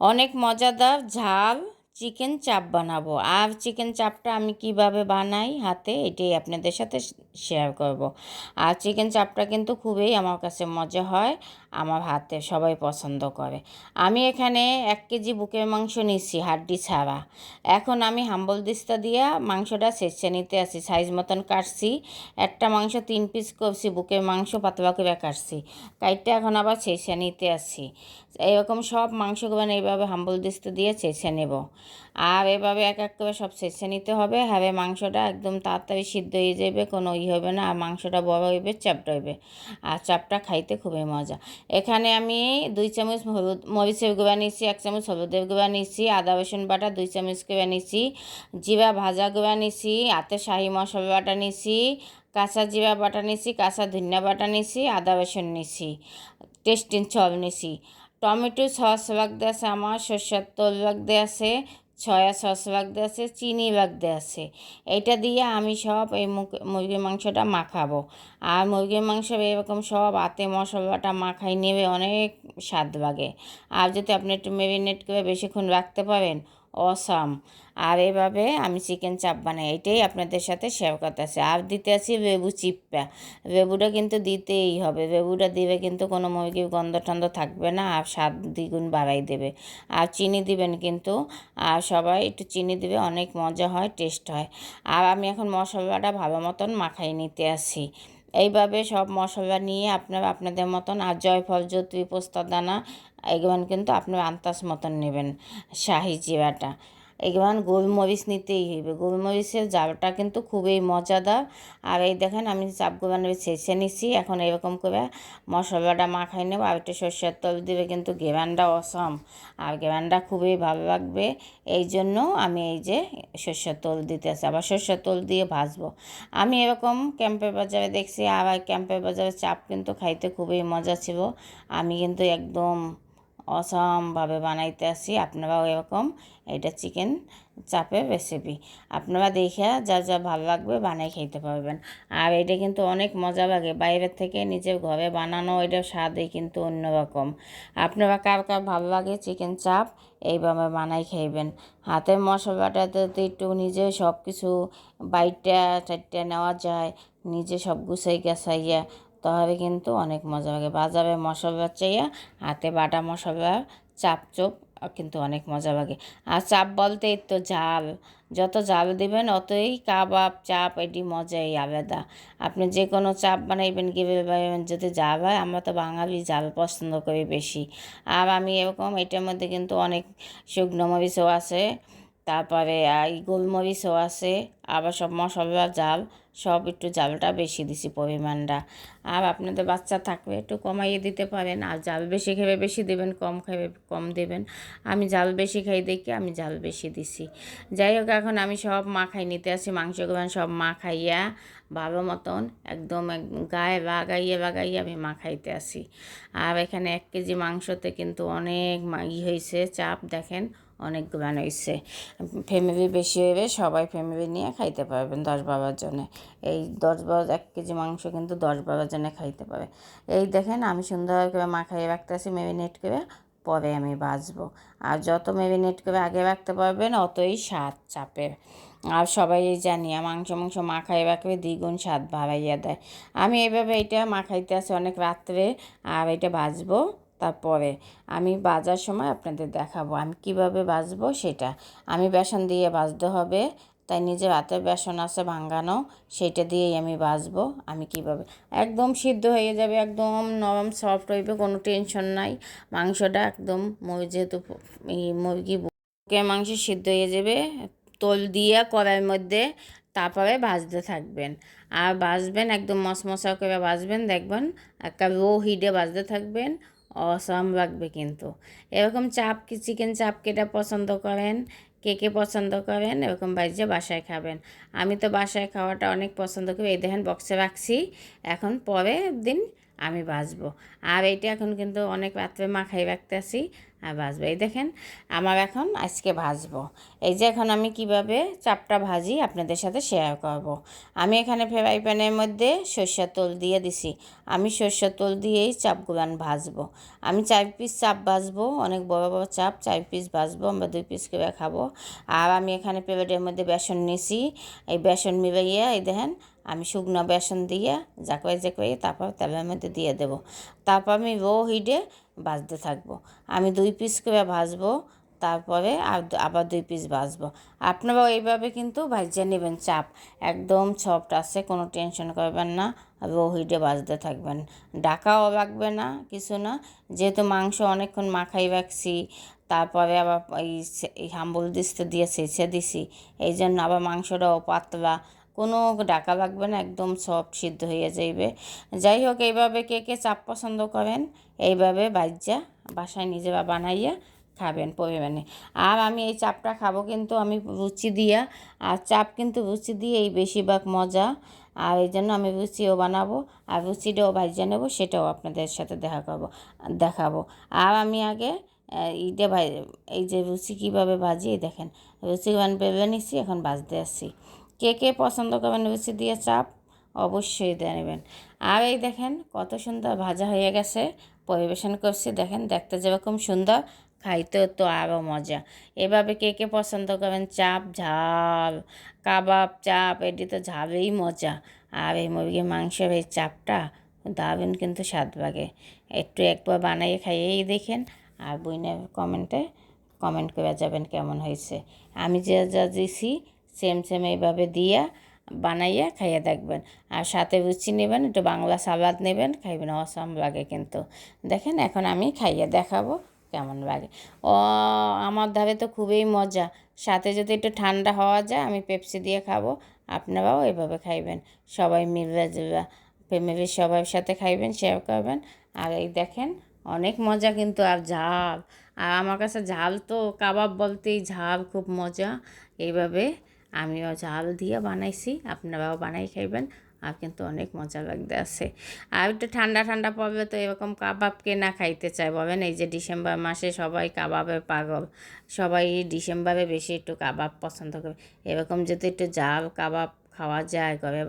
অনেক মজাদার ঝাল চিকেন চাপ বানাবো। আর চিকেন চাপটা আমি কিভাবে বানাই হাতে, এটাই আপনাদের সাথে শেয়ার করব। আর চিকেন চাপটা কিন্তু খুবই আমার কাছে মজা হয়, আমার হাতে সবাই পছন্দ করে। আমি এখানে 1 কেজি বুকের মাংস নিচ্ছি হাড্ডি ছাড়া। এখন আমি হাম্বল দিস্তা দিয়া মাংসটা ছেঁচে নিতে আসি, সাইজ মতন কাটছি। একটা মাংস 3 পিস করছি, বুকের মাংস পাতলা করে কাটছি, কাইটটা এখন আবার ছেঁচে নিতে আসি। এরকম সব মাংসগুলো এইভাবে হাম্বল দিস্তা দিয়ে ছেঁচে নেব। আর এভাবে এক এক করে সব ছেঁচে নিতে হবে। হবে মাংসটা একদম তাড়াতাড়ি সিদ্ধ হয়ে যাবে, কোনো হবে না। আর মাংসটা বড় হইবে, চাপটা হইবে। আর চাপটা খাইতে খুবই মজা। এখানে আমি 2 চামচ মরিচের গুঁড়া নিচ্ছি, 1 চামচ হলুদের গুঁড়া নিচ্ছি, আদা রসুন বাটা 2 চামচ করে নিচ্ছি, জিরা ভাজা গুঁড়া নিচ্ছি, হাতে শাহি মশলা বাটা নিচ্ছি, কাঁচা জিরা বাটা নিচ্ছি, কাঁচা ধনিয়া বাটা নিচ্ছি, আদা রসুন নিচ্ছি, টেস্টিং সব নিচ্ছি। টমেটো সস লাগতে আছে, আমার সরষের তেল লাগতে আছে, সয়া সস লাগতে আছে, চিনি লাগতে আছে। এইটা দিয়ে আমি সব এই মুরগির মাংসটা মাখাবো। আর মুরগির মাংস এরকম সব হাতে মশলাটা মাখাই নেবে, অনেক স্বাদ লাগে। আর যদি আপনি একটু ম্যারিনেট করে বেশিক্ষণ রাখতে পারেন, অসাম। আর এভাবে আমি চিকেন চাপ বানাই, এটাই আপনাদের সাথে শেয়ার করতে আছে। আর দিতে আছি লেবু চিপ্পা। লেবুটা কিন্তু দিতেই হবে, লেবুটা দিলে কিন্তু কোনো মুরগির গন্ধ টন্ধ থাকবে না, আর স্বাদ দ্বিগুণ বাড়াই দেবে। আর চিনি দিবেন কিন্তু, আর সবাই একটু চিনি দিবে, অনেক মজা হয়, টেস্ট হয়। আর আমি এখন মশলাটা ভালো মতন মাখাই নিতে আসি। এইভাবে সব মশলা নিয়ে আপনারা আপনাদের মতন, আর জয়ফল জয়ত্রী পোস্তার দানা এগুলো কিন্তু আপনারা আন্দাজ মতন নেবেন। শাহি জিরাটা, এগুলো গোলমরিচ নিতেই হইবে, গোলমরিচের জালটা কিন্তু খুবই মজাদার। আর এই দেখেন আমি চাপগুলো ছেঁচে নিচ্ছি। এখন এরকম করে মশলাটা মাখাই নেব। আর একটু সরষের তেল দিবে, কিন্তু ঘেরানটা অসম, আর ঘেরানটা খুবই ভালো লাগবে। এই জন্য আমি এই যে সরষের তেল দিতে আসি, আবার সরষের তেল দিয়ে ভাজবো। আমি এরকম ক্যাম্পের বাজারে দেখছি, আর ক্যাম্পের বাজারে চাপ কিন্তু খাইতে খুবই মজা ছিল। আমি কিন্তু একদম অসমভাবে বানাইতে আসি। আপনারাও এরকম, এটা চিকেন চাপের রেসিপি, আপনারা দেখে যা যা ভালো লাগবে বানাই খেতে পারবেন। আর এটা কিন্তু অনেক মজা লাগে, বাইরের থেকে নিজের ঘরে বানানো এটা স্বাদই কিন্তু অন্যরকম। আপনারা কার কার ভালো লাগে চিকেন চাপ, এইভাবে বানাই খাইবেন। হাতের মশলাটাতে একটু নিজে সব কিছু বাইটটা চারটা নেওয়া যায়, নিজে সব গুছাই গাছাইয়া, তাহলে কিন্তু অনেক মজা লাগে। বাজারে মশলা চাইয়া হাতে বাটা মশলা চাপ চোপ কিন্তু অনেক মজা লাগে। আর চাপ বলতেই তো ঝাল, যত ঝাল দিবেন অতই কাবাব চাপ এটি মজাই আলাদা। আপনি যে কোনো চাপ বানাইবেন কীভাবে বানাবেন, যদি ঝাল হয়, আমরা তো বাঙালি ঝাল পছন্দ করি বেশি। আর আমি এরকম এটার মধ্যে কিন্তু অনেক শুকনো মরিচও আছে, তারপরে এই গোলমরিচও আছে, আবার সব মশলা জাল, সব একটু জালটা বেশি দিছি পরিমাণটা। আর আপনাদের বাচ্চা থাকবে একটু কমাইয়ে দিতে পারেন, আর জাল বেশি খেলে বেশি দেবেন, কম খাবে কম দেবেন। আমি জাল বেশি খাই দেখি আমি জাল বেশি দিছি। যাই হোক, এখন আমি সব মাখাই নিতে আসি, মাংসগুলো সব মাখাইয়া ভালো মতন একদম গায়ে লাগাইয়ে লাগাইয়ে আমি মাখাইতে আসি। আর এখানে 1 কেজি মাংসতে কিন্তু অনেক হয়েছে চাপ, দেখেন অনেকগুলো হয়েছে। ফ্যামিলি বেশি হইবে, সবাই ফ্যামিলি নিয়ে খাইতে পারবেন 10-12 জনে। এই 1 কেজি মাংস কিন্তু 10-12 জনে খাইতে পারে। এই দেখেন আমি সুন্দর করে মাখাইয়ে রাখতেছি, ম্যারিনেট করে, পরে আমি ভাজবো। আর যত ম্যারিনেট করে আগে রাখতে পারবেন অতই স্বাদ চাপের। আর সবাই জানি মাংস মাখাই রাখলে দ্বিগুণ স্বাদ বাড়াইয়া দেয়। আমি এইভাবে এটা মাখাইতে আসি অনেক রাত্রে, আর এটা ভাজবো। তারপরে আমি ভাজার সময় আপনাদের দেখাবো আমি কিভাবে ভাজবো সেটা। আমি বেসন দিয়ে ভাজতে হবে, তাই নিজের হাতে বেসন আছে ভাঙানো, সেটা দিয়েই আমি ভাজবো। আমি কিভাবে, একদম সিদ্ধ হয়ে যাবে, একদম নরম সফট হইবে, কোনো টেনশন নাই। মাংসটা একদম যেহেতু মুরগি বুকের মাংস সিদ্ধ হয়ে যাবে, তোল দিয়ে কড়াইয়ের মধ্যে, তারপরে ভাজতে থাকবেন। আর ভাজবেন একদম মশমশা করে ভাজবেন, দেখবেন একটা লো হিটে ভাজতে থাকবেন, অসাম লাগবে কিন্তু। এরকম চাপ কি চিকেন চাপ কেটা পছন্দ করেন, কে কে পছন্দ করেন এরকম বাইজে বাসায় খাবেন। আমি তো বাসায় খাওয়াটা অনেক পছন্দ করি। এই দেখেন বক্সে রাখছি, এখন পরে দিন আমি ভাজবো। আর এইটা এখন কিন্তু অনেক রাত্রে মাখাই রাখতেছি আর ভাজবো। এই দেখেন আমার এখন আজকে ভাজবো। এই যে এখন আমি কিভাবে চাপটা ভাজি আপনাদের সাথে শেয়ার করব। আমি এখানে ফ্রাই প্যানের মধ্যে সরষের তেল দিয়ে দিছি। আমি সরষের তেল দিয়েই চাপগুলান ভাজবো। আমি 4 পিস চাপ ভাজবো, অনেক বড় বড় চাপ 4 পিস ভাজবো, আমরা 2 পিস করে খাবো। আর আমি এখানে প্লেটের মধ্যে বেসন নিছি, এই বেসন মিলাইয়া এই দেখেন আমি শুকনো বেসন দিয়ে জাকোয়ে তারপর তেলের মধ্যে দিয়ে দেবো। তারপর আমি হিটে ভাজতে থাকবো। আমি 2 পিস করে ভাজবো, তারপরে আবার 2 পিস ভাজবো। আপনারাও এইভাবে কিন্তু ভাজিয়ে নেবেন চাপ, একদম সফট আছে, কোনো টেনশন করবেন না। হিটে ভাজতে থাকবেন, ঢাকাও লাগবে না কিছু না, যেহেতু মাংস অনেকক্ষণ মাখাই রাখছি, তারপরে আবার এই হাম্বল দিস্তে দিয়ে ছেঁচে দিছি, এই জন্য আবার মাংসটাও পাতলা, কোনো ঢাকা লাগবে না, একদম সফট সিদ্ধ হয়ে যাইবে। যাই হোক, এইভাবে কে কে চাপ পছন্দ করেন এইভাবে ভাজ্যা বাসায় নিজেরা বানাইয়া খাবেন পরিমাণে। আর আমি এই চাপটা খাবো কিন্তু আমি রুচি দিয়া, আর চাপ কিন্তু রুচি দিয়েই বেশিরভাগ মজা। আর এই জন্য আমি রুচিও বানাবো আর রুচিটাও ভাজ্যা নেবো, সেটাও আপনাদের সাথে দেখাবো। আর আমি আগে এইটা এই যে রুচি কীভাবে ভাজি দেখেন, রুচি বেলে নিচ্ছি, এখন ভাজতে আসছি। কে কে পছন্দ করবেন রুচি দিয়ে চাপ, অবশ্যই দিয়ে নেবেন। আর এই দেখেন কত সুন্দর ভাজা হয়ে গেছে, পরিবেশন করছি, দেখেন দেখতে যেরকম সুন্দর, খাইতেও তো আরও মজা। এভাবে কে কে পছন্দ করেন চাপ, ঝাল কাবাব চাপ, এটি তো ঝালেই মজা। আর এই মুরগির মাংসের এই চাপটা দারুণ কিন্তু স্বাদ লাগে। একবার বানাইয়ে খাইয়েই দেখেন, আর বইনের কমেন্ট করে যাবেন কেমন হয়েছে। আমি যা দিছি সেম এইভাবে দিয়া বানাইয়া খাইয়ে দেখবেন। আর সাথে রুচি নেবেন, একটু বাংলা সালাদ নেবেন, খাইবেন, অসম লাগে কিন্তু। দেখেন এখন আমি খাইয়ে দেখাবো কেমন লাগে। আমার ধারে তো খুবই মজা, সাথে যদি একটু ঠান্ডা হওয়া যায় আমি পেপসি দিয়ে খাবো। আপনারাও এভাবে খাইবেন, সবাই মিলে জুলে ফ্যামিলির সবার সাথে খাইবেন, শেয়ার করবেন। আর এই দেখেন অনেক মজা কিন্তু, আর ঝাল, আর আমার কাছে ঝাল তো কাবাব বলতেই ঝাল খুব মজা। এইভাবে আমিও ঝাল দিয়ে বানাইছি, আপনারাও বানাই খাইবেন, আর কিন্তু অনেক মজা লাগতে আছে। আর একটু ঠান্ডা ঠান্ডা পড়বে তো এরকম কাবাব কে না খাইতে চায় বলেন। এই যে ডিসেম্বর মাসে সবাই কাবাবের পাগল, সবাই ডিসেম্বরে বেশি একটু কাবাব পছন্দ করে। এরকম যদি একটু ঝাল কাবাব খাওয়া যায় ঘরে